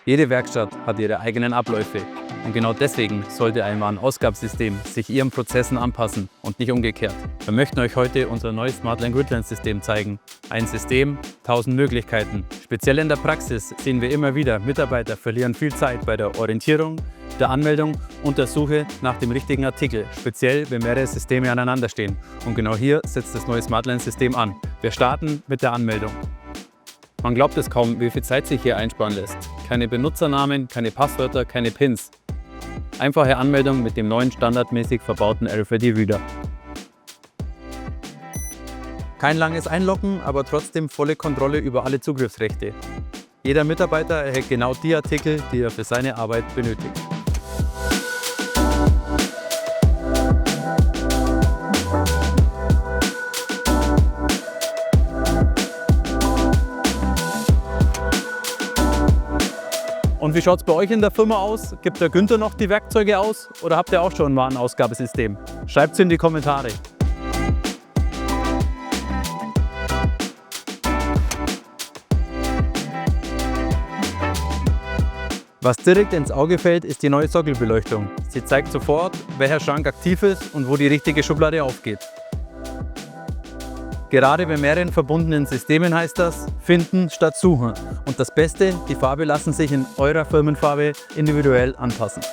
Jede Werkstatt hat ihre eigenen Abläufe und genau deswegen sollte ein Warenausgabesystem sich Ihren Prozessen anpassen und nicht umgekehrt. Wir möchten euch heute unser neues SmartLine Gridline-System zeigen. Ein System, 1000 Möglichkeiten. Speziell in der Praxis sehen wir immer wieder, Mitarbeiter verlieren viel Zeit bei der Orientierung, der Anmeldung und der Suche nach dem richtigen Artikel, speziell wenn mehrere Systeme aneinander stehen. Und genau hier setzt das neue SmartLine-System an. Wir starten mit der Anmeldung. Man glaubt es kaum, wie viel Zeit sich hier einsparen lässt. Keine Benutzernamen, keine Passwörter, keine Pins. Einfache Anmeldung mit dem neuen standardmäßig verbauten RFID-Reader. Kein langes Einloggen, aber trotzdem volle Kontrolle über alle Zugriffsrechte. Jeder Mitarbeiter erhält genau die Artikel, die er für seine Arbeit benötigt. Und wie schaut es bei euch in der Firma aus? Gibt der Günther noch die Werkzeuge aus oder habt ihr auch schon ein Warenausgabesystem? Schreibt es in die Kommentare. Was direkt ins Auge fällt, ist die neue Sockelbeleuchtung. Sie zeigt sofort, welcher Schrank aktiv ist und wo die richtige Schublade aufgeht. Gerade bei mehreren verbundenen Systemen heißt das, finden statt suchen. Und das Beste, die Farbe lassen sich in eurer Firmenfarbe individuell anpassen.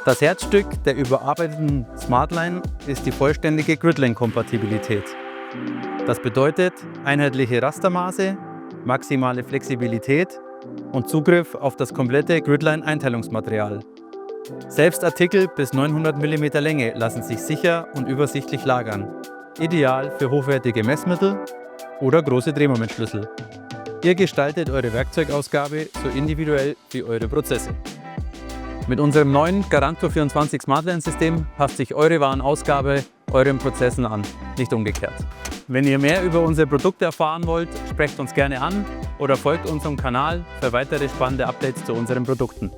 Das Herzstück der überarbeiteten SmartLine ist die vollständige Gridline-Kompatibilität. Das bedeutet einheitliche Rastermaße, maximale Flexibilität und Zugriff auf das komplette Gridline-Einteilungsmaterial. Selbst Artikel bis 900 mm Länge lassen sich sicher und übersichtlich lagern. Ideal für hochwertige Messmittel oder große Drehmomentschlüssel. Ihr gestaltet eure Werkzeugausgabe so individuell wie eure Prozesse. Mit unserem neuen Garanto 24 SmartLine-System passt sich eure Warenausgabe euren Prozessen an, nicht umgekehrt. Wenn ihr mehr über unsere Produkte erfahren wollt, sprecht uns gerne an oder folgt unserem Kanal für weitere spannende Updates zu unseren Produkten.